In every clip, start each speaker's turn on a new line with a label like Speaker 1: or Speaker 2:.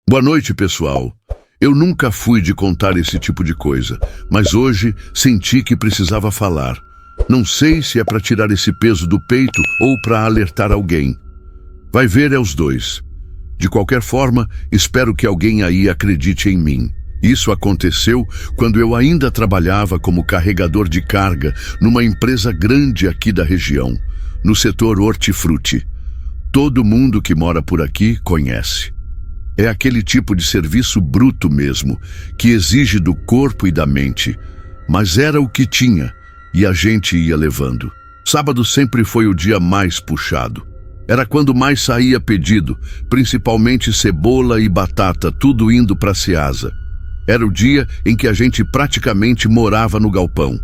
Speaker 1: Boa noite, pessoal. Eu nunca fui de contar esse tipo de coisa, mas hoje senti que precisava falar. Não sei se é para tirar esse peso do peito ou para alertar alguém. Vai ver, é os dois. De qualquer forma, espero que alguém aí acredite em mim. Isso aconteceu quando eu ainda trabalhava como carregador de carga numa empresa grande aqui da região, no setor hortifruti. Todo mundo que mora por aqui conhece. É aquele tipo de serviço bruto mesmo, que exige do corpo e da mente. Mas era o que tinha, e a gente ia levando. Sábado sempre foi o dia mais puxado. Era quando mais saía pedido, principalmente cebola e batata, tudo indo para a Ceasa. Era o dia em que a gente praticamente morava no galpão.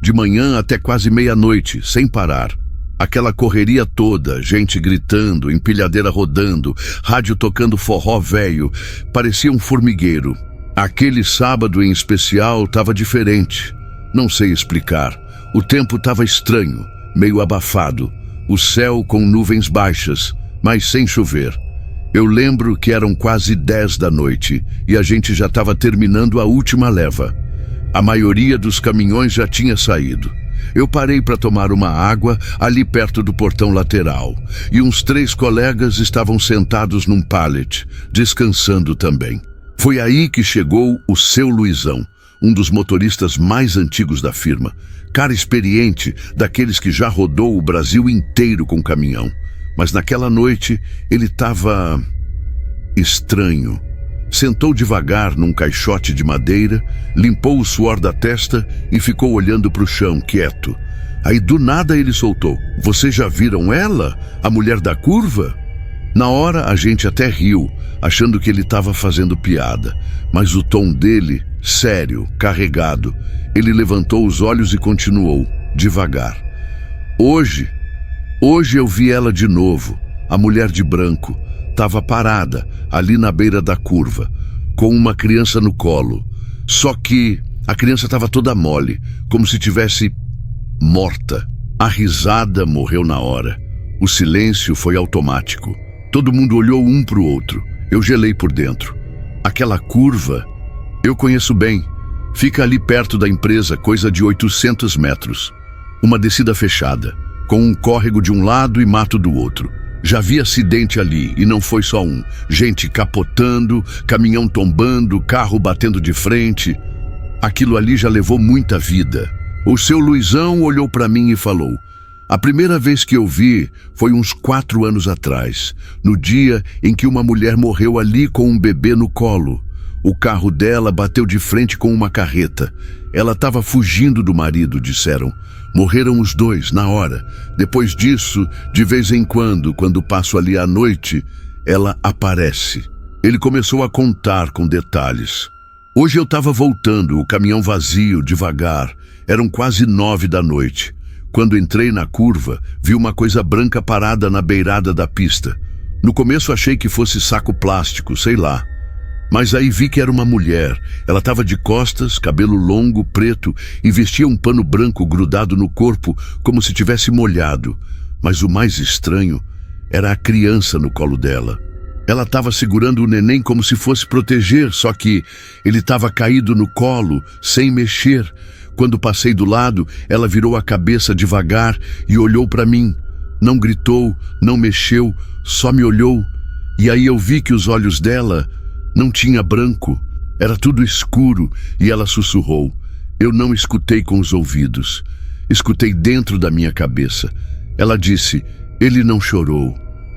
Speaker 1: De manhã até quase meia-noite, sem parar. Aquela correria toda, gente gritando, empilhadeira rodando, rádio tocando forró velho, parecia um formigueiro. Aquele sábado em especial estava diferente. Não sei explicar. O tempo estava estranho, meio abafado. O céu com nuvens baixas, mas sem chover. Eu lembro que eram quase 10 da noite e a gente já estava terminando a última leva. A maioria dos caminhões já tinha saído. Eu parei para tomar uma água ali perto do portão lateral e uns 3 colegas estavam sentados num pallet, descansando também. Foi aí que chegou o seu Luizão, um dos motoristas mais antigos da firma, cara experiente, daqueles que já rodou o Brasil inteiro com caminhão. Mas naquela noite ele estava estranho. Sentou devagar num caixote de madeira, limpou o suor da testa e ficou olhando para o chão, quieto. Aí do nada ele soltou: "Vocês já viram ela? A mulher da curva?" Na hora a gente até riu, achando que ele estava fazendo piada. Mas o tom dele, sério, carregado. Ele levantou os olhos e continuou, devagar. Hoje eu vi ela de novo, a mulher de branco. Estava parada, ali na beira da curva, com uma criança no colo. Só que a criança estava toda mole, como se tivesse morta. A risada morreu na hora. O silêncio foi automático. Todo mundo olhou um para o outro. Eu gelei por dentro. Aquela curva, eu conheço bem. Fica ali perto da empresa, coisa de 800 metros. Uma descida fechada, com um córrego de um lado e mato do outro. Já vi acidente ali, e não foi só um. Gente capotando, caminhão tombando, carro batendo de frente. Aquilo ali já levou muita vida. O seu Luizão olhou para mim e falou: "A primeira vez que eu vi foi uns 4 anos atrás, no dia em que uma mulher morreu ali com um bebê no colo. O carro dela bateu de frente com uma carreta. Ela estava fugindo do marido, disseram. Morreram os dois na hora. Depois disso, de vez em quando passo ali à noite, ela aparece." Ele começou a contar com detalhes. Hoje eu estava voltando, o caminhão vazio, devagar. Eram quase 9 da noite. Quando entrei na curva, vi uma coisa branca parada na beirada da pista. No começo achei que fosse saco plástico, sei lá. Mas aí vi que era uma mulher. Ela estava de costas, cabelo longo, preto, e vestia um pano branco grudado no corpo, como se tivesse molhado. Mas o mais estranho era a criança no colo dela. Ela estava segurando o neném como se fosse proteger, só que ele estava caído no colo, sem mexer. Quando passei do lado, ela virou a cabeça devagar e olhou para mim. Não gritou, não mexeu, só me olhou. E aí eu vi que os olhos dela não tinha branco, era tudo escuro, e ela sussurrou. Eu não escutei com os ouvidos, escutei dentro da minha cabeça. Ela disse: "Ele não chorou."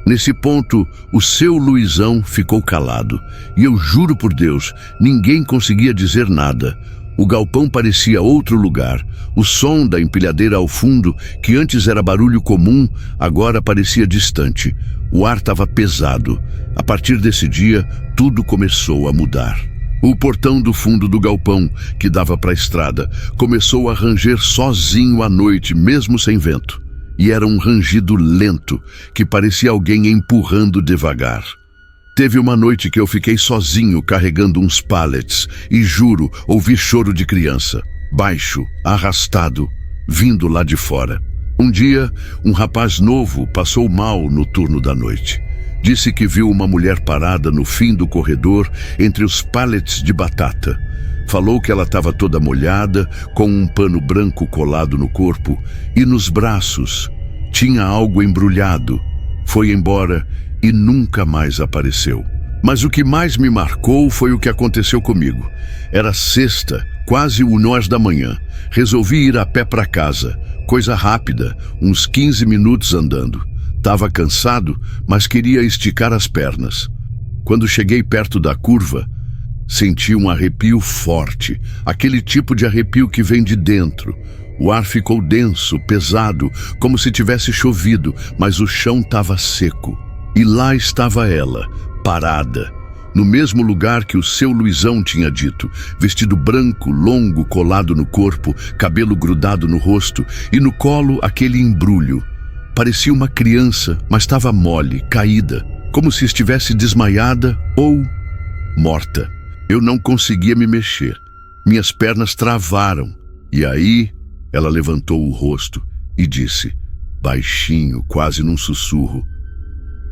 Speaker 1: Nesse ponto, o seu Luizão ficou calado, e eu juro por Deus, ninguém conseguia dizer nada. O galpão parecia outro lugar. O som da empilhadeira ao fundo, que antes era barulho comum, agora parecia distante. O ar estava pesado. A partir desse dia, tudo começou a mudar. O portão do fundo do galpão, que dava para a estrada, começou a ranger sozinho à noite, mesmo sem vento. E era um rangido lento, que parecia alguém empurrando devagar. Teve uma noite que eu fiquei sozinho carregando uns pallets e juro, ouvi choro de criança, baixo, arrastado, vindo lá de fora. Um dia, um rapaz novo passou mal no turno da noite. Disse que viu uma mulher parada no fim do corredor entre os pallets de batata. Falou que ela estava toda molhada, com um pano branco colado no corpo e nos braços tinha algo embrulhado. Foi embora e nunca mais apareceu. Mas o que mais me marcou foi o que aconteceu comigo. Era sexta, quase 1h da manhã. Resolvi ir a pé para casa. Coisa rápida, uns 15 minutos andando. Tava cansado, mas queria esticar as pernas. Quando cheguei perto da curva, senti um arrepio forte, aquele tipo de arrepio que vem de dentro. O ar ficou denso, pesado, como se tivesse chovido, mas o chão estava seco. E lá estava ela, parada, no mesmo lugar que o seu Luizão tinha dito, vestido branco, longo, colado no corpo, cabelo grudado no rosto e no colo aquele embrulho. Parecia uma criança, mas estava mole, caída, como se estivesse desmaiada ou morta. Eu não conseguia me mexer. Minhas pernas travaram. E aí ela levantou o rosto e disse, baixinho, quase num sussurro: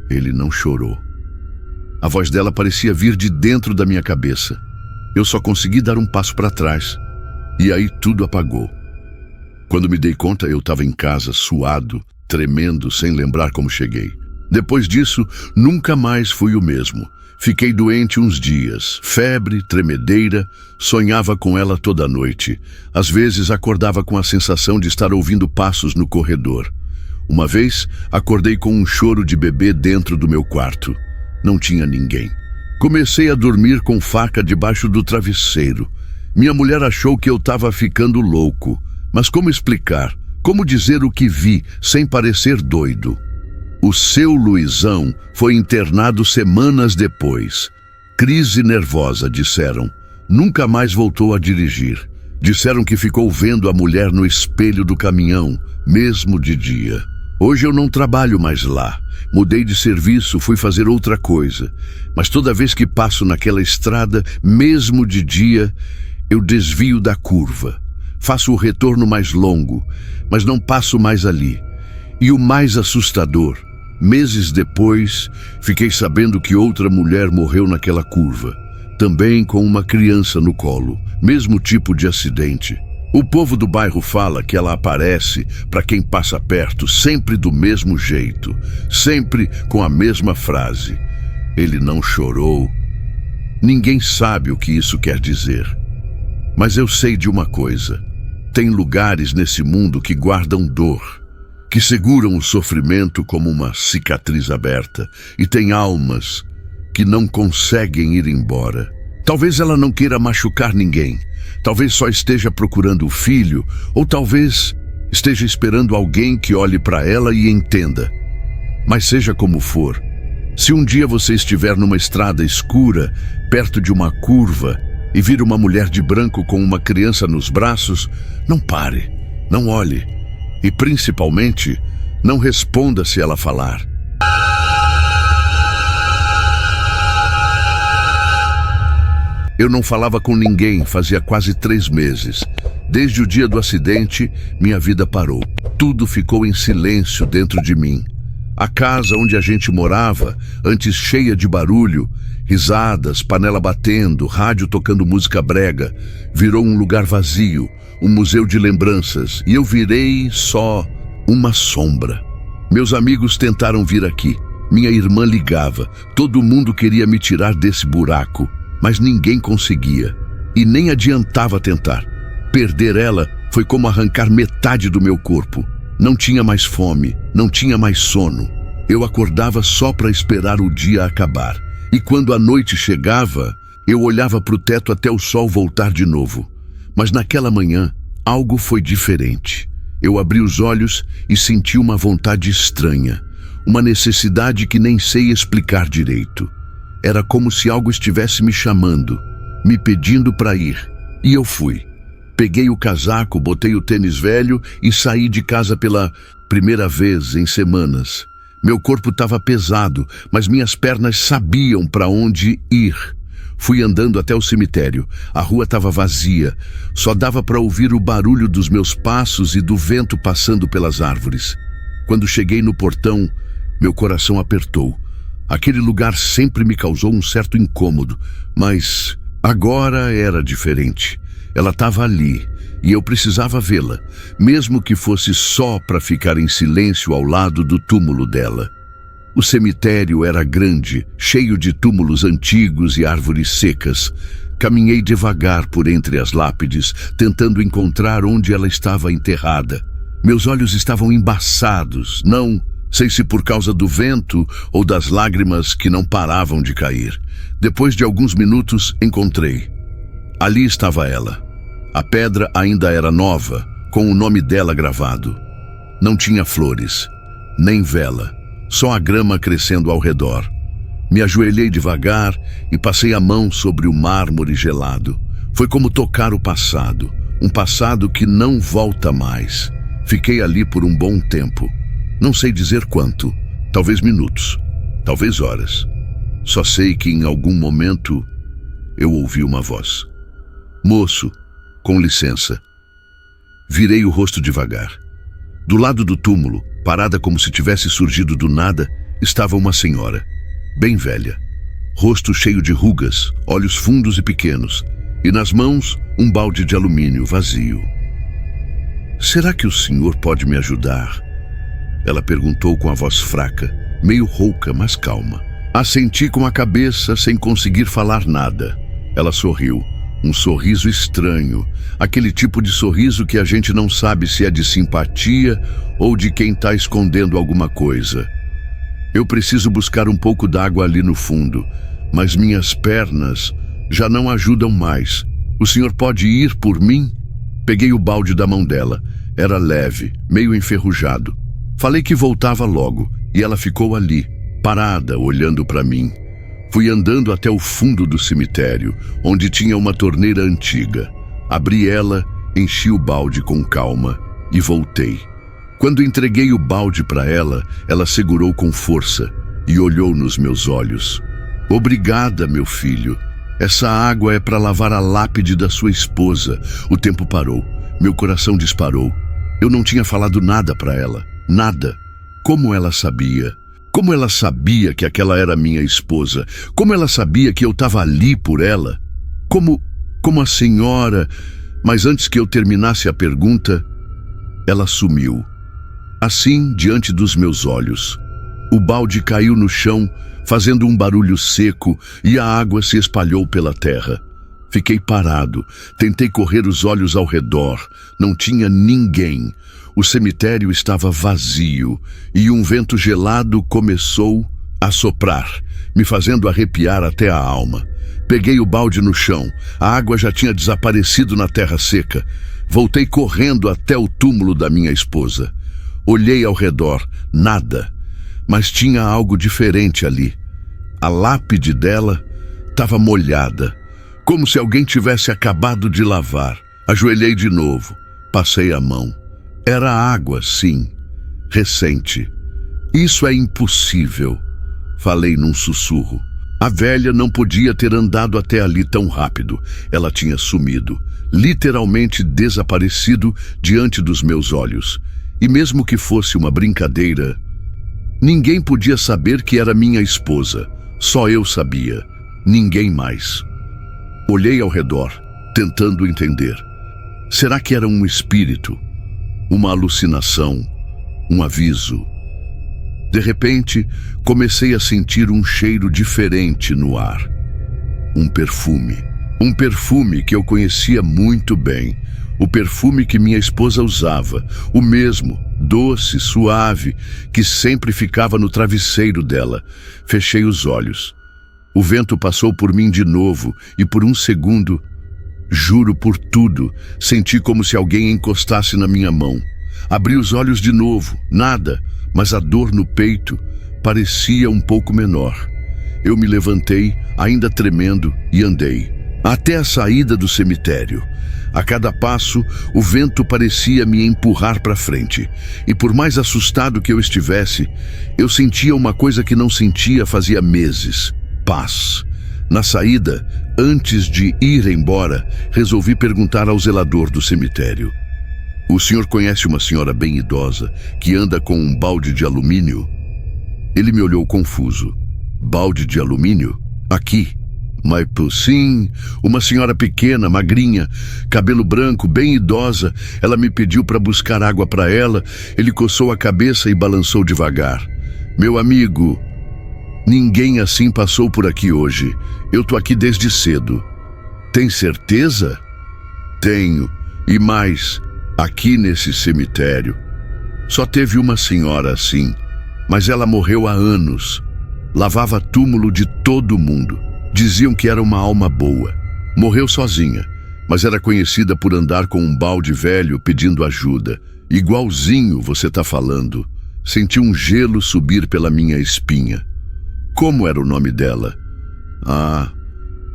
Speaker 1: ele não chorou. A voz dela parecia vir de dentro da minha cabeça. Eu só consegui dar um passo para trás. E aí tudo apagou. Quando me dei conta, eu estava em casa, suado, tremendo, sem lembrar como cheguei. Depois disso, nunca mais fui o mesmo. Fiquei doente uns dias, febre, tremedeira, sonhava com ela toda noite. Às vezes acordava com a sensação de estar ouvindo passos no corredor. Uma vez, acordei com um choro de bebê dentro do meu quarto. Não tinha ninguém. Comecei a dormir com faca debaixo do travesseiro. Minha mulher achou que eu estava ficando louco. Mas como explicar? Como dizer o que vi sem parecer doido? O seu Luizão foi internado semanas depois. Crise nervosa, disseram. Nunca mais voltou a dirigir. Disseram que ficou vendo a mulher no espelho do caminhão, mesmo de dia. Hoje eu não trabalho mais lá. Mudei de serviço, fui fazer outra coisa. Mas toda vez que passo naquela estrada, mesmo de dia, eu desvio da curva. Faço o retorno mais longo, mas não passo mais ali. E o mais assustador, meses depois, fiquei sabendo que outra mulher morreu naquela curva, também com uma criança no colo, mesmo tipo de acidente. O povo do bairro fala que ela aparece para quem passa perto, sempre do mesmo jeito, sempre com a mesma frase: ele não chorou. Ninguém sabe o que isso quer dizer. Mas eu sei de uma coisa: tem lugares nesse mundo que guardam dor, que seguram o sofrimento como uma cicatriz aberta, e tem almas que não conseguem ir embora. Talvez ela não queira machucar ninguém, talvez só esteja procurando o filho, ou talvez esteja esperando alguém que olhe para ela e entenda. Mas seja como for, se um dia você estiver numa estrada escura, perto de uma curva, e vir uma mulher de branco com uma criança nos braços, não pare, não olhe. E, principalmente, não responda se ela falar. Eu não falava com ninguém fazia quase 3 meses. Desde o dia do acidente, minha vida parou. Tudo ficou em silêncio dentro de mim. A casa onde a gente morava, antes cheia de barulho, risadas, panela batendo, rádio tocando música brega, virou um lugar vazio, um museu de lembranças, e eu virei só uma sombra. Meus amigos tentaram vir aqui. Minha irmã ligava. Todo mundo queria me tirar desse buraco, mas ninguém conseguia. E nem adiantava tentar. Perder ela foi como arrancar metade do meu corpo. Não tinha mais fome, não tinha mais sono. Eu acordava só para esperar o dia acabar. E quando a noite chegava, eu olhava para o teto até o sol voltar de novo. Mas naquela manhã, algo foi diferente. Eu abri os olhos e senti uma vontade estranha, uma necessidade que nem sei explicar direito. Era como se algo estivesse me chamando, me pedindo para ir. E eu fui. Peguei o casaco, botei o tênis velho e saí de casa pela primeira vez em semanas. Meu corpo estava pesado, mas minhas pernas sabiam para onde ir. Fui andando até o cemitério. A rua estava vazia. Só dava para ouvir o barulho dos meus passos e do vento passando pelas árvores. Quando cheguei no portão, meu coração apertou. Aquele lugar sempre me causou um certo incômodo, mas agora era diferente. Ela estava ali e eu precisava vê-la, mesmo que fosse só para ficar em silêncio ao lado do túmulo dela. O cemitério era grande, cheio de túmulos antigos e árvores secas. Caminhei devagar por entre as lápides, tentando encontrar onde ela estava enterrada. Meus olhos estavam embaçados, não sei se por causa do vento ou das lágrimas que não paravam de cair. Depois de alguns minutos, encontrei. Ali estava ela. A pedra ainda era nova, com o nome dela gravado. Não tinha flores, nem vela, só a grama crescendo ao redor. Me ajoelhei devagar e passei a mão sobre o mármore gelado. Foi como tocar o passado, um passado que não volta mais. Fiquei ali por um bom tempo. Não sei dizer quanto, talvez minutos, talvez horas. Só sei que em algum momento eu ouvi uma voz. Moço, com licença. Virei o rosto devagar. Do lado do túmulo, parada como se tivesse surgido do nada, estava uma senhora, bem velha. Rosto cheio de rugas, olhos fundos e pequenos, e nas mãos um balde de alumínio vazio. Será que o senhor pode me ajudar? Ela perguntou com a voz fraca, meio rouca, mas calma. Assenti com a cabeça sem conseguir falar nada. Ela sorriu. Um sorriso estranho, aquele tipo de sorriso que a gente não sabe se é de simpatia ou de quem está escondendo alguma coisa. Eu preciso buscar um pouco d'água ali no fundo, mas minhas pernas já não ajudam mais. O senhor pode ir por mim? Peguei o balde da mão dela. Era leve, meio enferrujado. Falei que voltava logo, e ela ficou ali, parada, olhando para mim. Fui andando até o fundo do cemitério, onde tinha uma torneira antiga. Abri ela, enchi o balde com calma e voltei. Quando entreguei o balde para ela, ela segurou com força e olhou nos meus olhos. Obrigada, meu filho. Essa água é para lavar a lápide da sua esposa. O tempo parou. Meu coração disparou. Eu não tinha falado nada para ela. Nada. Como ela sabia? Como ela sabia que aquela era minha esposa? Como ela sabia que eu estava ali por ela? Como a senhora... Mas antes que eu terminasse a pergunta, ela sumiu. Assim, diante dos meus olhos. O balde caiu no chão, fazendo um barulho seco, e a água se espalhou pela terra. Fiquei parado, tentei correr os olhos ao redor. Não tinha ninguém. O cemitério estava vazio e um vento gelado começou a soprar, me fazendo arrepiar até a alma. Peguei o balde no chão. A água já tinha desaparecido na terra seca. Voltei correndo até o túmulo da minha esposa. Olhei ao redor. Nada. Mas tinha algo diferente ali. A lápide dela estava molhada, como se alguém tivesse acabado de lavar. Ajoelhei de novo. Passei a mão. Era água, sim. Recente. Isso é impossível, falei num sussurro. A velha não podia ter andado até ali tão rápido. Ela tinha sumido, literalmente desaparecido diante dos meus olhos. E mesmo que fosse uma brincadeira, ninguém podia saber que era minha esposa. Só eu sabia. Ninguém mais. Olhei ao redor, tentando entender. Será que era um espírito? Uma alucinação? Um aviso? De repente, comecei a sentir um cheiro diferente no ar. Um perfume. Um perfume que eu conhecia muito bem. O perfume que minha esposa usava. O mesmo, doce, suave, que sempre ficava no travesseiro dela. Fechei os olhos. O vento passou por mim de novo e por um segundo, juro por tudo, senti como se alguém encostasse na minha mão. Abri os olhos de novo, nada, mas a dor no peito parecia um pouco menor. Eu me levantei, ainda tremendo, e andei até a saída do cemitério. A cada passo, o vento parecia me empurrar para frente, e por mais assustado que eu estivesse, eu sentia uma coisa que não sentia fazia meses: paz. Na saída, antes de ir embora, resolvi perguntar ao zelador do cemitério: "O senhor conhece uma senhora bem idosa que anda com um balde de alumínio?" Ele me olhou confuso. Balde de alumínio? Aqui. Mas sim, uma senhora pequena, magrinha, cabelo branco, bem idosa. Ela me pediu para buscar água para ela. Ele coçou a cabeça e balançou devagar. Meu amigo, ninguém assim passou por aqui hoje. Eu tô aqui desde cedo. Tem certeza? Tenho. E mais, aqui nesse cemitério. Só teve uma senhora assim, mas ela morreu há anos. Lavava túmulo de todo mundo. Diziam que era uma alma boa. Morreu sozinha, mas era conhecida por andar com um balde velho pedindo ajuda. Igualzinho você tá falando. Senti um gelo subir pela minha espinha. Como era o nome dela? Ah,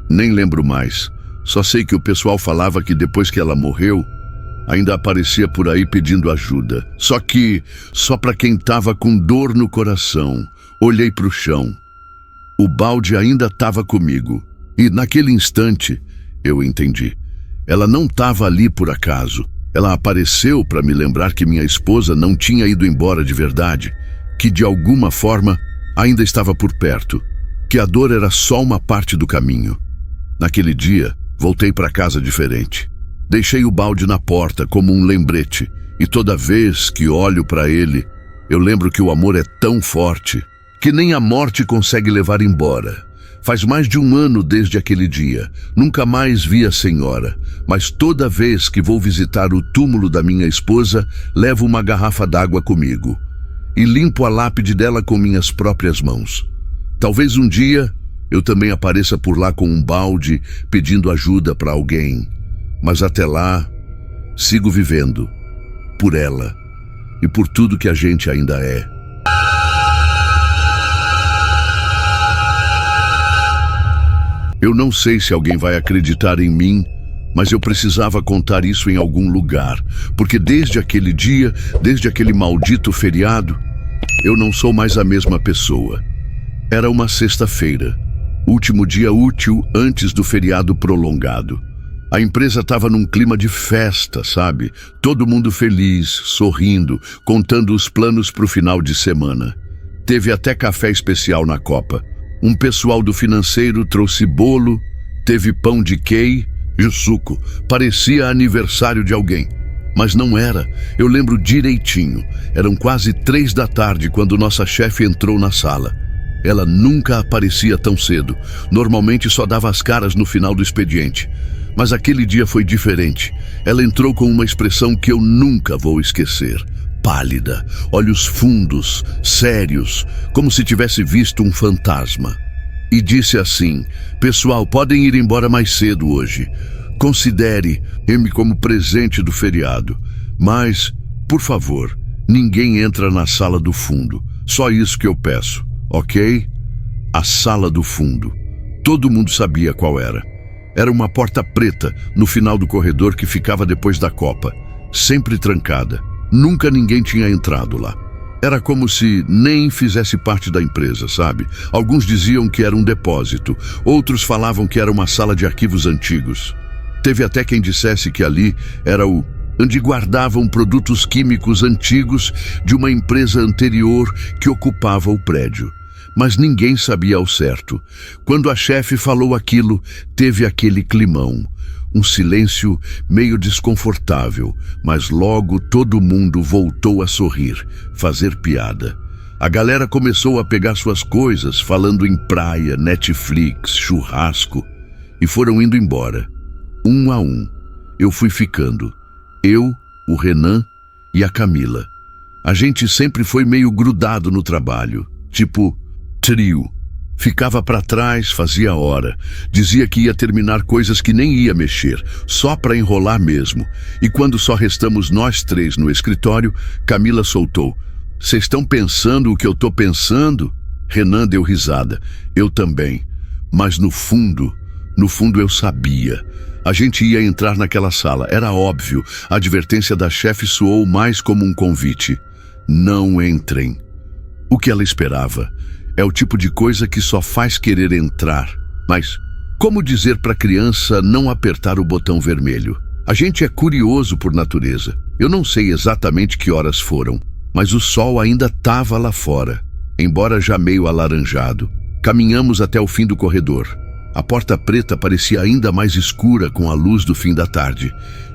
Speaker 1: nem lembro mais. Só sei que o pessoal falava que depois que ela morreu, ainda aparecia por aí pedindo ajuda. Só para quem tava com dor no coração. Olhei para o chão. O balde ainda estava comigo. E naquele instante, eu entendi. Ela não estava ali por acaso. Ela apareceu para me lembrar que minha esposa não tinha ido embora de verdade, que de alguma forma ainda estava por perto, que a dor era só uma parte do caminho. Naquele dia, voltei para casa diferente. Deixei o balde na porta como um lembrete, e toda vez que olho para ele, eu lembro que o amor é tão forte que nem a morte consegue levar embora. Faz mais de 1 ano desde aquele dia. Nunca mais vi a senhora, mas toda vez que vou visitar o túmulo da minha esposa, levo uma garrafa d'água comigo e limpo a lápide dela com minhas próprias mãos. Talvez um dia eu também apareça por lá com um balde pedindo ajuda para alguém, mas até lá sigo vivendo por ela e por tudo que a gente ainda é. Eu não sei se alguém vai acreditar em mim, mas eu precisava contar isso em algum lugar, porque desde aquele dia, desde aquele maldito feriado, eu não sou mais a mesma pessoa. Era uma sexta-feira, último dia útil antes do feriado prolongado. A empresa estava num clima de festa, sabe? Todo mundo feliz, sorrindo, contando os planos para o final de semana. Teve até café especial na copa. Um pessoal do financeiro trouxe bolo, teve pão de queijo e suco. Parecia aniversário de alguém, mas não era. Eu lembro direitinho. Eram quase 3 da tarde quando nossa chefe entrou na sala. Ela nunca aparecia tão cedo. Normalmente só dava as caras no final do expediente. Mas aquele dia foi diferente. Ela entrou com uma expressão que eu nunca vou esquecer. Pálida, olhos fundos, sérios, como se tivesse visto um fantasma. E disse assim: pessoal, podem ir embora mais cedo hoje. Considere-me como presente do feriado. Mas, por favor, ninguém entra na sala do fundo. Só isso que eu peço, ok? A sala do fundo. Todo mundo sabia qual era. Era uma porta preta no final do corredor que ficava depois da copa, sempre trancada. Nunca ninguém tinha entrado lá. Era como se nem fizesse parte da empresa, sabe? Alguns diziam que era um depósito, outros falavam que era uma sala de arquivos antigos. Teve até quem dissesse que ali era onde guardavam produtos químicos antigos de uma empresa anterior que ocupava o prédio. Mas ninguém sabia ao certo. Quando a chefe falou aquilo, teve aquele climão. Um silêncio meio desconfortável, mas logo todo mundo voltou a sorrir, fazer piada. A galera começou a pegar suas coisas, falando em praia, Netflix, churrasco, e foram indo embora. 1 a 1. Eu fui ficando. Eu, o Renan e a Camila. A gente sempre foi meio grudado no trabalho, tipo trio. Ficava para trás, fazia hora. Dizia que ia terminar coisas que nem ia mexer, só para enrolar mesmo. E quando só restamos nós 3 no escritório, Camila soltou: "Vocês estão pensando o que eu tô pensando?" Renan deu risada. Eu também. Mas no fundo eu sabia. A gente ia entrar naquela sala, era óbvio. A advertência da chefe soou mais como um convite. Não entrem. O que ela esperava? É o tipo de coisa que só faz querer entrar. Mas como dizer para a criança não apertar o botão vermelho? A gente é curioso por natureza. Eu não sei exatamente que horas foram, mas o sol ainda estava lá fora, embora já meio alaranjado. Caminhamos até o fim do corredor. A porta preta parecia ainda mais escura com a luz do fim da tarde.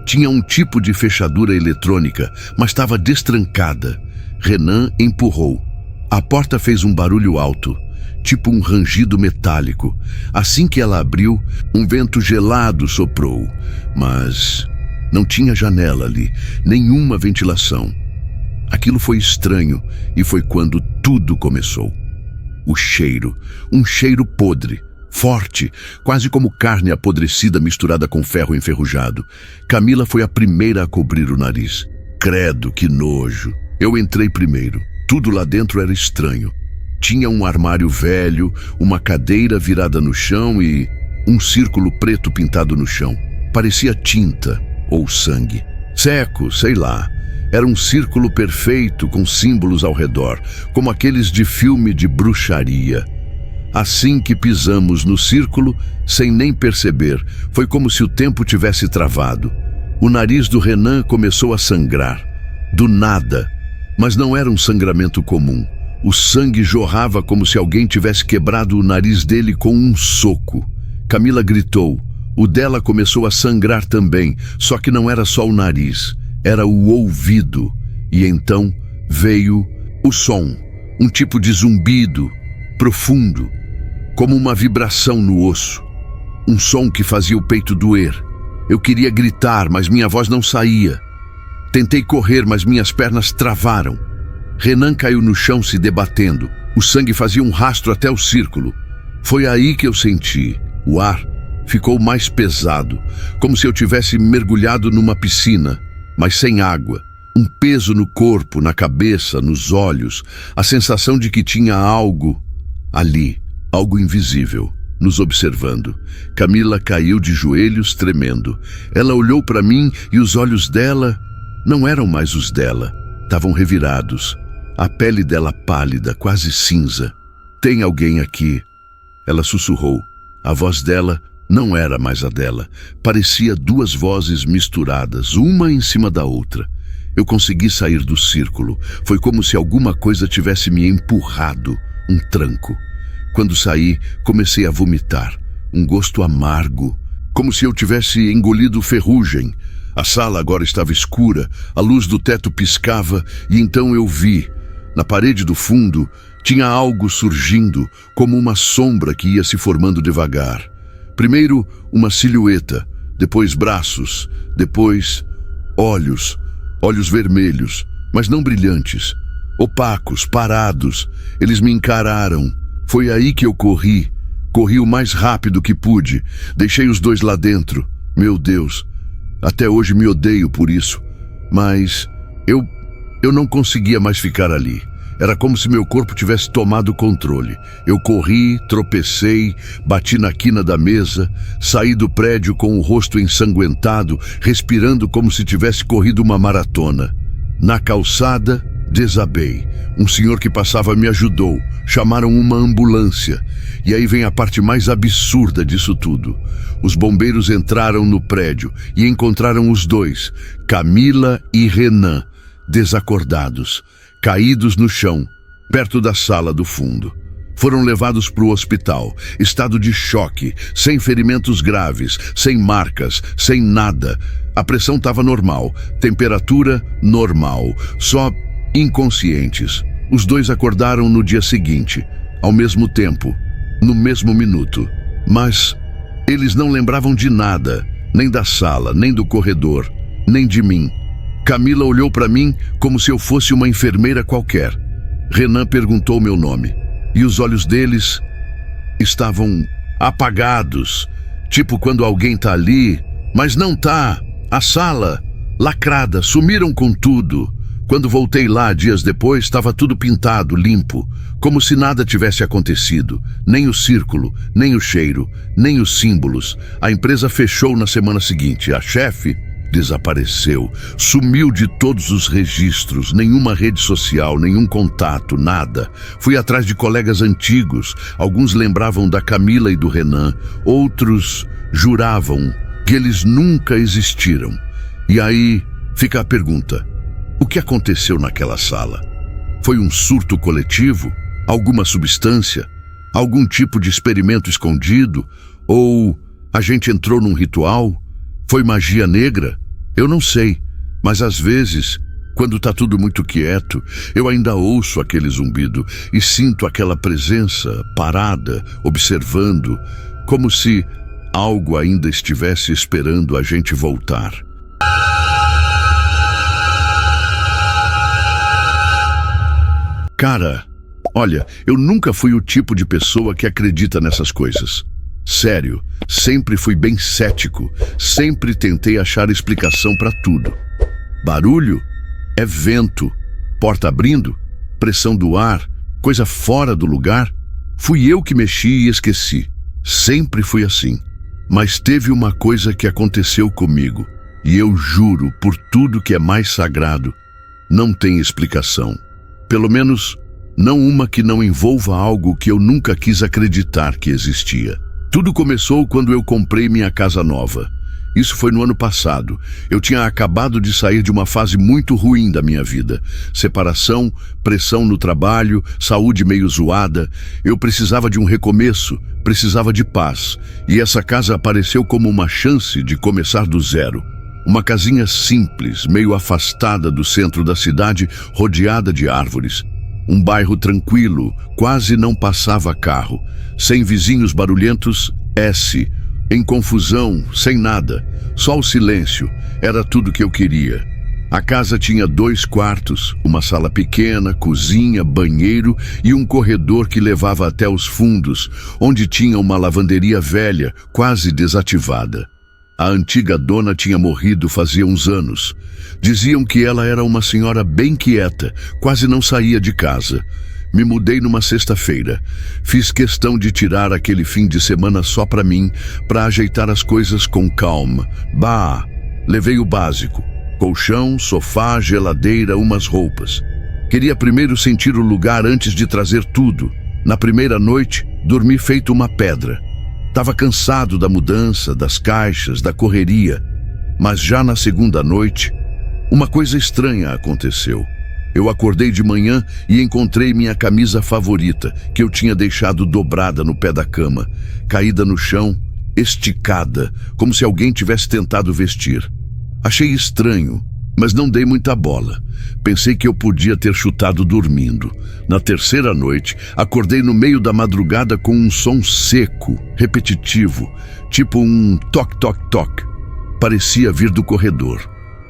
Speaker 1: Tinha um tipo de fechadura eletrônica, mas estava destrancada. Renan empurrou. A porta fez um barulho alto, tipo um rangido metálico. Assim que ela abriu, um vento gelado soprou, mas não tinha janela ali, nenhuma ventilação. Aquilo foi estranho e foi quando tudo começou. O cheiro, um cheiro podre, forte, quase como carne apodrecida misturada com ferro enferrujado. Camila foi a primeira a cobrir o nariz. Credo, que nojo! Eu entrei primeiro. Tudo lá dentro era estranho. Tinha um armário velho, uma cadeira virada no chão e um círculo preto pintado no chão. Parecia tinta ou sangue. Seco, sei lá. Era um círculo perfeito com símbolos ao redor, como aqueles de filme de bruxaria. Assim que pisamos no círculo, sem nem perceber, foi como se o tempo tivesse travado. O nariz do Renan começou a sangrar. Do nada. Mas não era um sangramento comum. O sangue jorrava como se alguém tivesse quebrado o nariz dele com um soco. Camila gritou. O dela começou a sangrar também, só que não era só o nariz, era o ouvido. E então veio o som, um tipo de zumbido, profundo, como uma vibração no osso. Um som que fazia o peito doer. Eu queria gritar, mas minha voz não saía. Tentei correr, mas minhas pernas travaram. Renan caiu no chão se debatendo. O sangue fazia um rastro até o círculo. Foi aí que eu senti. O ar ficou mais pesado, como se eu tivesse mergulhado numa piscina, mas sem água. Um peso no corpo, na cabeça, nos olhos. A sensação de que tinha algo ali, algo invisível, nos observando. Camila caiu de joelhos, tremendo. Ela olhou para mim e os olhos dela não eram mais os dela. Estavam revirados. A pele dela pálida, quase cinza. Tem alguém aqui? Ela sussurrou. A voz dela não era mais a dela. Parecia duas vozes misturadas, uma em cima da outra. Eu consegui sair do círculo. Foi como se alguma coisa tivesse me empurrado, um tranco. Quando saí, comecei a vomitar. Um gosto amargo, como se eu tivesse engolido ferrugem. A sala agora estava escura, a luz do teto piscava e então eu vi. Na parede do fundo, tinha algo surgindo, como uma sombra que ia se formando devagar. Primeiro, uma silhueta, depois braços, depois olhos vermelhos, mas não brilhantes, opacos, parados. Eles me encararam. Foi aí que eu corri o mais rápido que pude. Deixei os dois lá dentro. Meu Deus, até hoje me odeio por isso, mas eu não conseguia mais ficar ali. Era como se meu corpo tivesse tomado o controle. Eu corri, tropecei, bati na quina da mesa, saí do prédio com o rosto ensanguentado, respirando como se tivesse corrido uma maratona. Na calçada, desabei. Um senhor que passava me ajudou. Chamaram uma ambulância. E aí vem a parte mais absurda disso tudo. Os bombeiros entraram no prédio e encontraram os dois, Camila e Renan, desacordados, caídos no chão, perto da sala do fundo. Foram levados para o hospital, estado de choque, sem ferimentos graves, sem marcas, sem nada. A pressão estava normal, temperatura normal, só inconscientes. Os dois acordaram no dia seguinte, ao mesmo tempo, no mesmo minuto. Mas eles não lembravam de nada, nem da sala, nem do corredor, nem de mim. Camila olhou para mim como se eu fosse uma enfermeira qualquer. Renan perguntou meu nome. E os olhos deles estavam apagados. Tipo quando alguém tá ali, mas não tá. A sala, lacrada, sumiram com tudo. Quando voltei lá dias depois, estava tudo pintado, limpo, como se nada tivesse acontecido. Nem o círculo, nem o cheiro, nem os símbolos. A empresa fechou na semana seguinte. A chefe desapareceu, sumiu de todos os registros, nenhuma rede social, nenhum contato, nada. Fui atrás de colegas antigos, alguns lembravam da Camila e do Renan, outros juravam que eles nunca existiram. E aí fica a pergunta: o que aconteceu naquela sala? Foi um surto coletivo? Alguma substância? Algum tipo de experimento escondido? Ou a gente entrou num ritual? Foi magia negra? Eu não sei, mas às vezes, quando tá tudo muito quieto, eu ainda ouço aquele zumbido e sinto aquela presença parada, observando, como se algo ainda estivesse esperando a gente voltar. Cara, olha, eu nunca fui o tipo de pessoa que acredita nessas coisas. Sério, sempre fui bem cético, sempre tentei achar explicação para tudo. Barulho? É vento. Porta abrindo? Pressão do ar? Coisa fora do lugar? Fui eu que mexi e esqueci. Sempre fui assim. Mas teve uma coisa que aconteceu comigo, e eu juro por tudo que é mais sagrado, não tem explicação. Pelo menos, não uma que não envolva algo que eu nunca quis acreditar que existia. Tudo começou quando eu comprei minha casa nova. Isso foi no ano passado. Eu tinha acabado de sair de uma fase muito ruim da minha vida. Separação, pressão no trabalho, saúde meio zoada. Eu precisava de um recomeço, precisava de paz. E essa casa apareceu como uma chance de começar do zero. Uma casinha simples, meio afastada do centro da cidade, rodeada de árvores. Um bairro tranquilo, quase não passava carro. Sem vizinhos barulhentos, em confusão, sem nada. Só o silêncio, era tudo que eu queria. A casa tinha 2 quartos, uma sala pequena, cozinha, banheiro e um corredor que levava até os fundos, onde tinha uma lavanderia velha, quase desativada. A antiga dona tinha morrido fazia uns anos. Diziam que ela era uma senhora bem quieta, quase não saía de casa. Me mudei numa sexta-feira. Fiz questão de tirar aquele fim de semana só para mim, para ajeitar as coisas com calma. Levei o básico: colchão, sofá, geladeira, umas roupas. Queria primeiro sentir o lugar antes de trazer tudo. Na primeira noite, dormi feito uma pedra. Estava cansado da mudança, das caixas, da correria. Mas já na segunda noite, uma coisa estranha aconteceu. Eu acordei de manhã e encontrei minha camisa favorita, que eu tinha deixado dobrada no pé da cama, caída no chão, esticada, como se alguém tivesse tentado vestir. Achei estranho, mas não dei muita bola. Pensei que eu podia ter chutado dormindo. Na terceira noite, acordei no meio da madrugada com um som seco, repetitivo, tipo um toc-toc-toc. Parecia vir do corredor,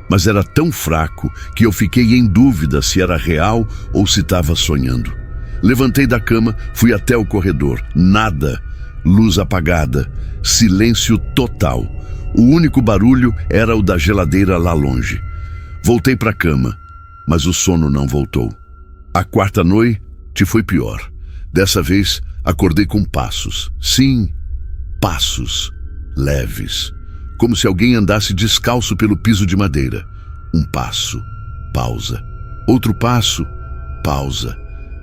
Speaker 1: mas era tão fraco que eu fiquei em dúvida se era real ou se estava sonhando. Levantei da cama, fui até o corredor. Nada. Luz apagada. Silêncio total. O único barulho era o da geladeira lá longe. Voltei para a cama, mas o sono não voltou. A quarta noite foi pior. Dessa vez, acordei com passos. Sim, passos leves. Como se alguém andasse descalço pelo piso de madeira. Um passo, pausa. Outro passo, pausa.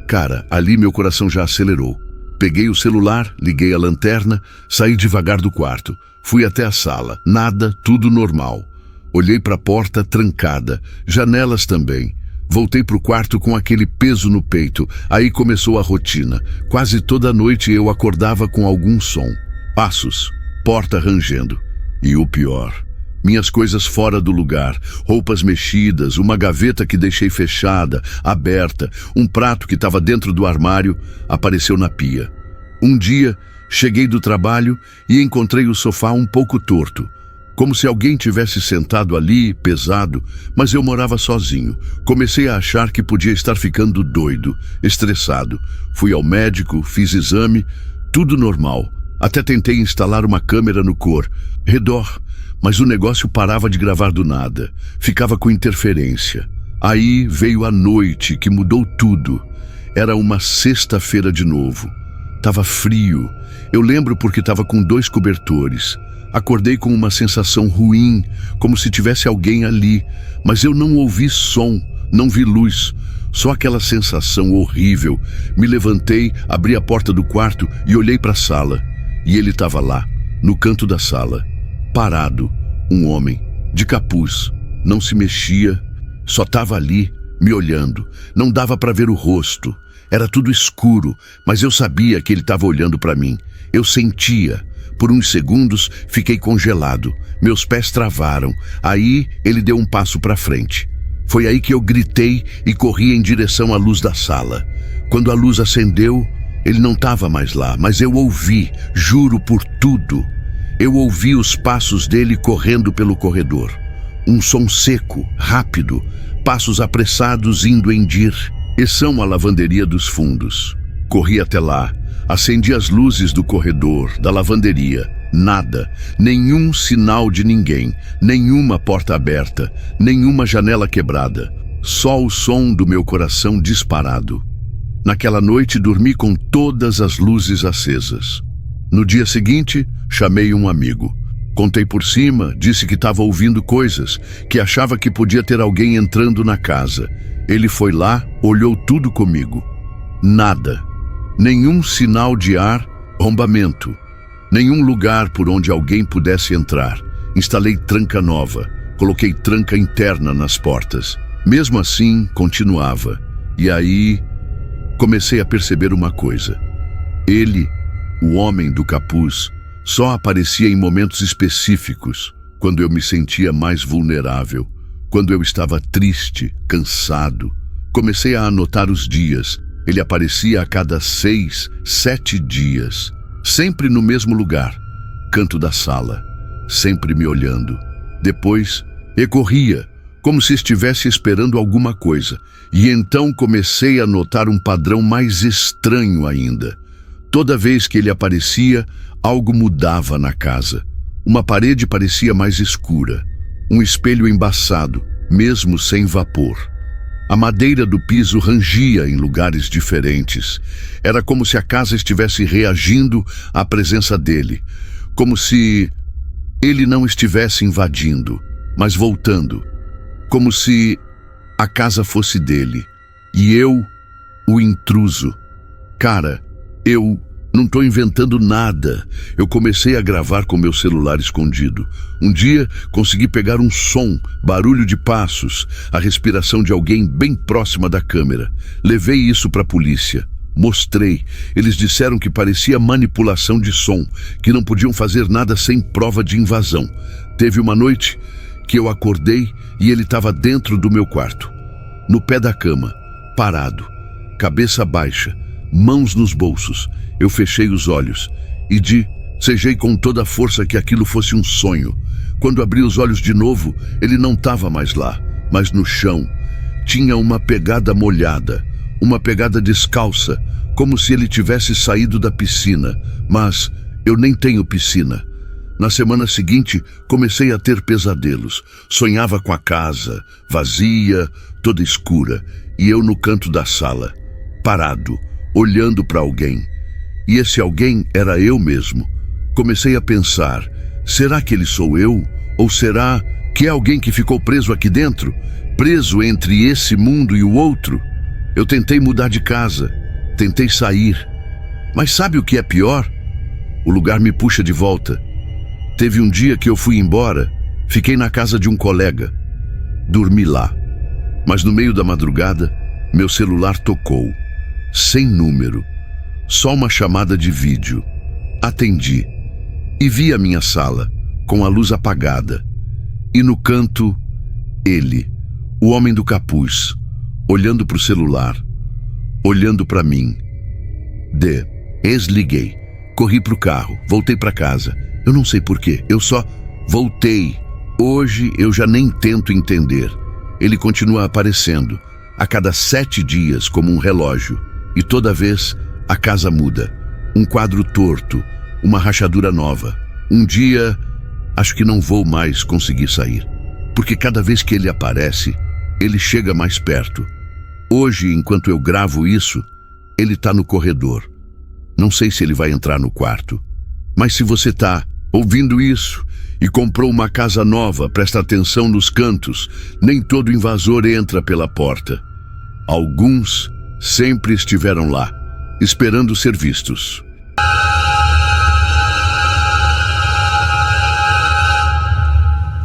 Speaker 1: Cara, ali meu coração já acelerou. Peguei o celular, liguei a lanterna, saí devagar do quarto. Fui até a sala. Nada, tudo normal. Olhei para a porta trancada, janelas também. Voltei para o quarto com aquele peso no peito. Aí começou a rotina. Quase toda noite eu acordava com algum som. Passos, porta rangendo. E o pior, minhas coisas fora do lugar, roupas mexidas, uma gaveta que deixei fechada, aberta, um prato que estava dentro do armário, apareceu na pia. Um dia, cheguei do trabalho e encontrei o sofá um pouco torto, como se alguém tivesse sentado ali, pesado, mas eu morava sozinho. Comecei a achar que podia estar ficando doido, estressado. Fui ao médico, fiz exame, tudo normal. Até tentei instalar uma câmera no redor, mas o negócio parava de gravar do nada. Ficava com interferência. Aí veio a noite que mudou tudo. Era uma sexta-feira de novo. Tava frio. Eu lembro porque tava com 2 cobertores. Acordei com uma sensação ruim, como se tivesse alguém ali, mas eu não ouvi som, não vi luz, só aquela sensação horrível. Me levantei, abri a porta do quarto e olhei para a sala. E ele estava lá, no canto da sala, parado, um homem, de capuz, não se mexia, só estava ali, me olhando. Não dava para ver o rosto. Era tudo escuro, mas eu sabia que ele estava olhando para mim. Eu sentia. Por uns segundos, fiquei congelado. Meus pés travaram. Aí, ele deu um passo para frente. Foi aí que eu gritei e corri em direção à luz da sala. Quando a luz acendeu, ele não estava mais lá, mas eu ouvi, juro por tudo. Eu ouvi os passos dele correndo pelo corredor. Um som seco, rápido, passos apressados indo em direção à lavanderia dos fundos. Corri até lá, acendi as luzes do corredor, da lavanderia. Nada, nenhum sinal de ninguém, nenhuma porta aberta, nenhuma janela quebrada. Só o som do meu coração disparado. Naquela noite dormi com todas as luzes acesas. No dia seguinte, chamei um amigo. Contei por cima, disse que estava ouvindo coisas, que achava que podia ter alguém entrando na casa. Ele foi lá, olhou tudo comigo. Nada. Nenhum sinal de arrombamento. Nenhum lugar por onde alguém pudesse entrar. Instalei tranca nova. Coloquei tranca interna nas portas. Mesmo assim, continuava. E aí, comecei a perceber uma coisa. Ele, o homem do capuz, só aparecia em momentos específicos, quando eu me sentia mais vulnerável, quando eu estava triste, cansado. Comecei a anotar os dias. Ele aparecia a cada 6, 7 dias, sempre no mesmo lugar, canto da sala, sempre me olhando. Depois, corria, como se estivesse esperando alguma coisa, e então comecei a notar um padrão mais estranho ainda. Toda vez que ele aparecia, algo mudava na casa. Uma parede parecia mais escura, um espelho embaçado, mesmo sem vapor. A madeira do piso rangia em lugares diferentes. Era como se a casa estivesse reagindo à presença dele, como se ele não estivesse invadindo, mas voltando, como se a casa fosse dele, e eu, o intruso. Cara, eu não estou inventando nada. Eu comecei a gravar com meu celular escondido. Um dia, consegui pegar um som, barulho de passos, a respiração de alguém bem próxima da câmera. Levei isso para a polícia. Mostrei. Eles disseram que parecia manipulação de som, que não podiam fazer nada sem prova de invasão. Teve uma noite que eu acordei e ele estava dentro do meu quarto, no pé da cama, parado, cabeça baixa, mãos nos bolsos. Eu fechei os olhos e desejei com toda a força que aquilo fosse um sonho. Quando abri os olhos de novo, ele não estava mais lá, mas no chão. Tinha uma pegada molhada, uma pegada descalça, como se ele tivesse saído da piscina. Mas eu nem tenho piscina. Na semana seguinte, comecei a ter pesadelos. Sonhava com a casa, vazia, toda escura, e eu no canto da sala, parado, olhando para alguém. E esse alguém era eu mesmo. Comecei a pensar, será que ele sou eu? Ou será que é alguém que ficou preso aqui dentro? Preso entre esse mundo e o outro? Eu tentei mudar de casa, tentei sair. Mas sabe o que é pior? O lugar me puxa de volta. Teve um dia que eu fui embora, fiquei na casa de um colega. Dormi lá. Mas no meio da madrugada, meu celular tocou. Sem número. Só uma chamada de vídeo. Atendi. E vi a minha sala, com a luz apagada. E no canto, ele, o homem do capuz, olhando para o celular, olhando para mim. Desliguei. Corri para o carro, voltei para casa. Eu não sei porquê, eu só voltei. Hoje eu já nem tento entender. Ele continua aparecendo, a cada 7 dias, como um relógio. E toda vez, a casa muda. Um quadro torto, uma rachadura nova. Um dia, acho que não vou mais conseguir sair. Porque cada vez que ele aparece, ele chega mais perto. Hoje, enquanto eu gravo isso, ele está no corredor. Não sei se ele vai entrar no quarto. Mas se você está ouvindo isso e comprou uma casa nova, presta atenção nos cantos. Nem todo invasor entra pela porta. Alguns sempre estiveram lá, esperando ser vistos.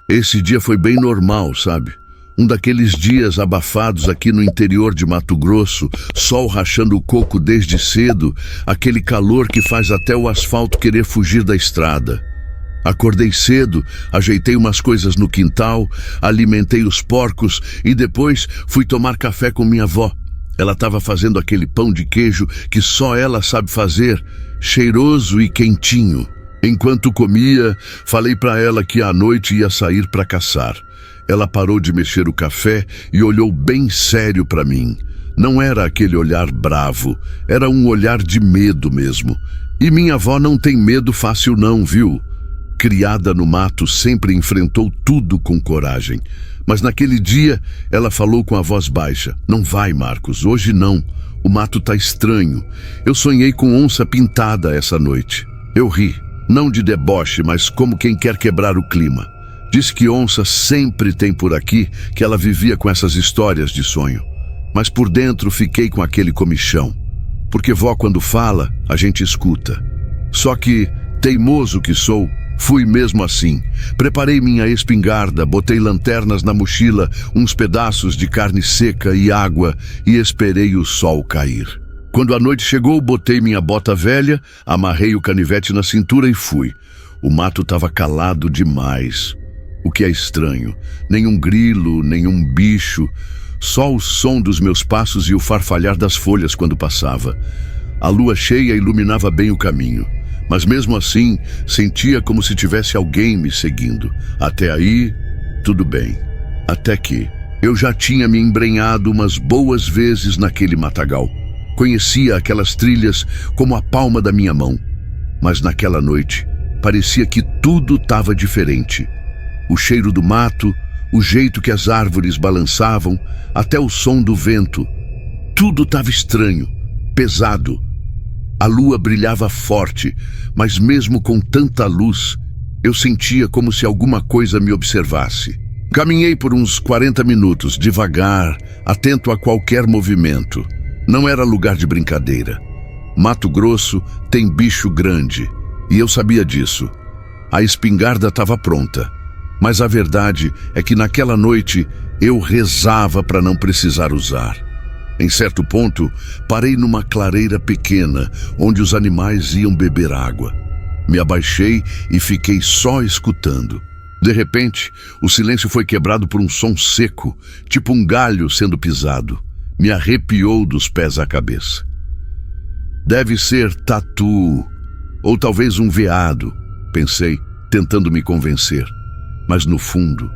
Speaker 1: Esse dia foi bem normal, sabe? Um daqueles dias abafados aqui no interior de Mato Grosso, sol rachando o coco desde cedo, aquele calor que faz até o asfalto querer fugir da estrada. Acordei cedo, ajeitei umas coisas no quintal, alimentei os porcos e depois fui tomar café com minha avó. Ela estava fazendo aquele pão de queijo que só ela sabe fazer, cheiroso e quentinho. Enquanto comia, falei para ela que à noite ia sair para caçar. Ela parou de mexer o café e olhou bem sério para mim. Não era aquele olhar bravo, era um olhar de medo mesmo. E minha avó não tem medo fácil não, viu? Criada no mato, sempre enfrentou tudo com coragem. Mas naquele dia, ela falou com a voz baixa: "Não vai, Marcos, hoje não. O mato tá estranho. Eu sonhei com onça pintada essa noite." Eu ri, não de deboche, mas como quem quer quebrar o clima. Disse que onça sempre tem por aqui, que ela vivia com essas histórias de sonho. Mas por dentro fiquei com aquele comichão. Porque vó, quando fala, a gente escuta. Só que, teimoso que sou, fui mesmo assim. Preparei minha espingarda, botei lanternas na mochila, uns pedaços de carne seca e água e esperei o sol cair. Quando a noite chegou, botei minha bota velha, amarrei o canivete na cintura e fui. O mato estava calado demais. O que é estranho, nenhum grilo, nenhum bicho, só o som dos meus passos e o farfalhar das folhas quando passava. A lua cheia iluminava bem o caminho, mas mesmo assim sentia como se tivesse alguém me seguindo. Até aí, tudo bem. Até que eu já tinha me embrenhado umas boas vezes naquele matagal. Conhecia aquelas trilhas como a palma da minha mão, mas naquela noite parecia que tudo estava diferente. O cheiro do mato, o jeito que as árvores balançavam, até o som do vento. Tudo estava estranho, pesado. A lua brilhava forte, mas mesmo com tanta luz, eu sentia como se alguma coisa me observasse. Caminhei por uns 40 minutos, devagar, atento a qualquer movimento. Não era lugar de brincadeira. Mato Grosso tem bicho grande, e eu sabia disso. A espingarda estava pronta. Mas a verdade é que naquela noite eu rezava para não precisar usar. Em certo ponto, parei numa clareira pequena, onde os animais iam beber água. Me abaixei e fiquei só escutando. De repente, o silêncio foi quebrado por um som seco, tipo um galho sendo pisado. Me arrepiou dos pés à cabeça. Deve ser tatu, ou talvez um veado, pensei, tentando me convencer. Mas no fundo,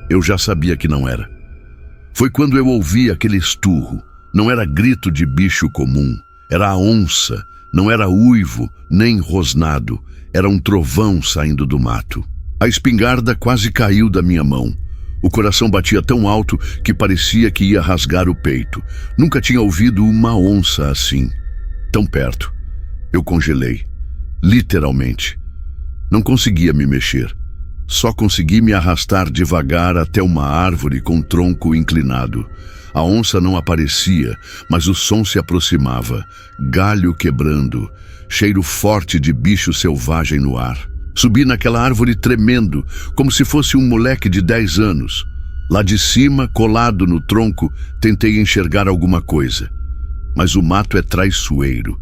Speaker 1: eu já sabia que não era. Foi quando eu ouvi aquele esturro. Não era grito de bicho comum, era a onça, não era uivo, nem rosnado, era um trovão saindo do mato. A espingarda quase caiu da minha mão. O coração batia tão alto que parecia que ia rasgar o peito. Nunca tinha ouvido uma onça assim, tão perto. Eu congelei, literalmente. Não conseguia me mexer. Só consegui me arrastar devagar até uma árvore com tronco inclinado. A onça não aparecia, mas o som se aproximava, galho quebrando, cheiro forte de bicho selvagem no ar. Subi naquela árvore tremendo, como se fosse um moleque de 10 anos. Lá de cima, colado no tronco, tentei enxergar alguma coisa. Mas o mato é traiçoeiro.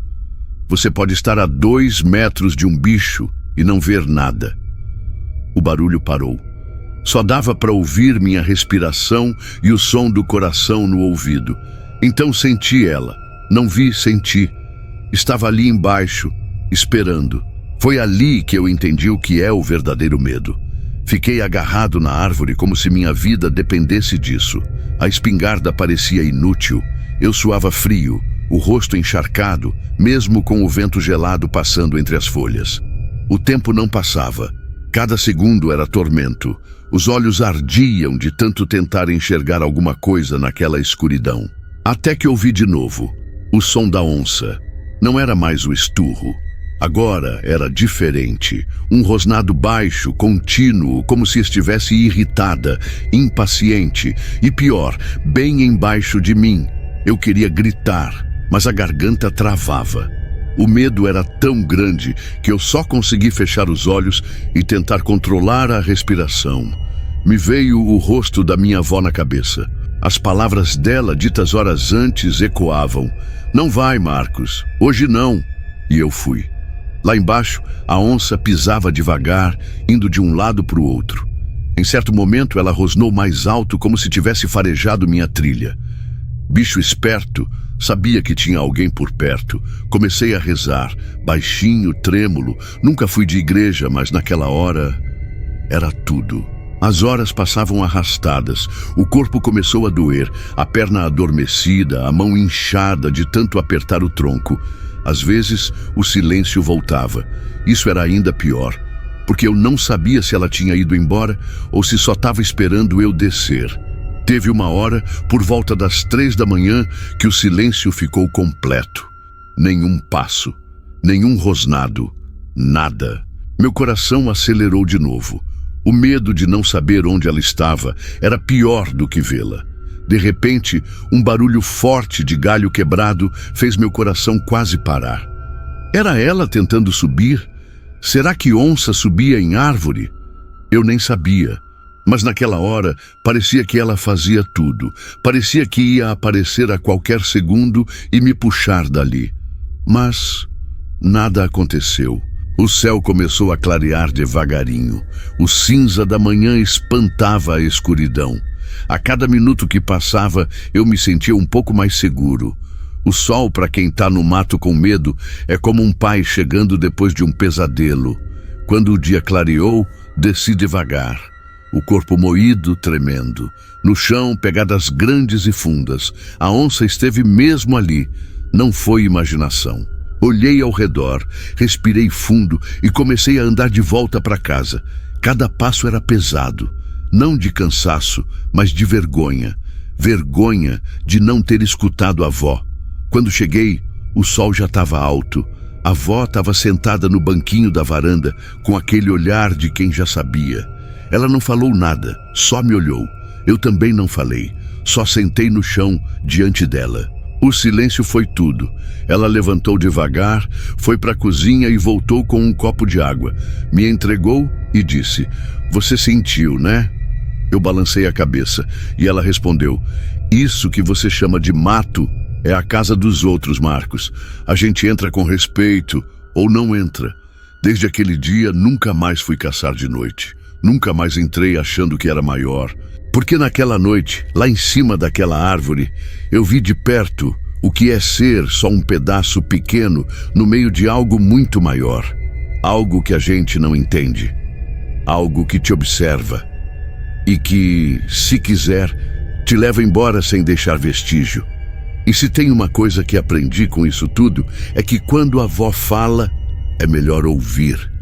Speaker 1: Você pode estar a 2 metros de um bicho e não ver nada. O barulho parou. Só dava para ouvir minha respiração e o som do coração no ouvido. Então senti ela. Não vi, senti. Estava ali embaixo, esperando. Foi ali que eu entendi o que é o verdadeiro medo. Fiquei agarrado na árvore como se minha vida dependesse disso. A espingarda parecia inútil. Eu suava frio, o rosto encharcado, mesmo com o vento gelado passando entre as folhas. O tempo não passava. Cada segundo era tormento. Os olhos ardiam de tanto tentar enxergar alguma coisa naquela escuridão. Até que ouvi de novo o som da onça. Não era mais o esturro. Agora era diferente. Um rosnado baixo, contínuo, como se estivesse irritada, impaciente. E pior, bem embaixo de mim. Eu queria gritar, mas a garganta travava. O medo era tão grande que eu só consegui fechar os olhos e tentar controlar a respiração. Me veio o rosto da minha avó na cabeça. As palavras dela, ditas horas antes, ecoavam. Não vai, Marcos, hoje não. E eu fui. Lá embaixo, a onça pisava devagar, indo de um lado para o outro. Em certo momento, ela rosnou mais alto, como se tivesse farejado minha trilha. Bicho esperto, sabia que tinha alguém por perto. Comecei a rezar, baixinho, trêmulo. Nunca fui de igreja, mas naquela hora era tudo. As horas passavam arrastadas, o corpo começou a doer, a perna adormecida, a mão inchada de tanto apertar o tronco. Às vezes, o silêncio voltava. Isso era ainda pior, porque eu não sabia se ela tinha ido embora ou se só estava esperando eu descer. Teve uma hora, por volta das 3 da manhã, que o silêncio ficou completo. Nenhum passo, nenhum rosnado, nada. Meu coração acelerou de novo. O medo de não saber onde ela estava era pior do que vê-la. De repente, um barulho forte de galho quebrado fez meu coração quase parar. Era ela tentando subir? Será que onça subia em árvore? Eu nem sabia. Mas naquela hora, parecia que ela fazia tudo. Parecia que ia aparecer a qualquer segundo e me puxar dali. Mas nada aconteceu. O céu começou a clarear devagarinho. O cinza da manhã espantava a escuridão. A cada minuto que passava, eu me sentia um pouco mais seguro. O sol, para quem está no mato com medo, é como um pai chegando depois de um pesadelo. Quando o dia clareou, desci devagar. O corpo moído, tremendo. No chão, pegadas grandes e fundas. A onça esteve mesmo ali. Não foi imaginação. Olhei ao redor, respirei fundo e comecei a andar de volta para casa. Cada passo era pesado, não de cansaço, mas de vergonha. Vergonha de não ter escutado a avó. Quando cheguei, o sol já estava alto. A avó estava sentada no banquinho da varanda, com aquele olhar de quem já sabia. Ela não falou nada, só me olhou. Eu também não falei, só sentei no chão diante dela. O silêncio foi tudo. Ela levantou devagar, foi para a cozinha e voltou com um copo de água. Me entregou e disse: "Você sentiu, né?" Eu balancei a cabeça e ela respondeu: "Isso que você chama de mato é a casa dos outros, Marcos. A gente entra com respeito ou não entra. Desde aquele dia, nunca mais fui caçar de noite. Nunca mais entrei achando que era maior. Porque naquela noite, lá em cima daquela árvore, eu vi de perto o que é ser só um pedaço pequeno no meio de algo muito maior. Algo que a gente não entende. Algo que te observa. E que, se quiser, te leva embora sem deixar vestígio. E se tem uma coisa que aprendi com isso tudo, é que quando a avó fala, é melhor ouvir.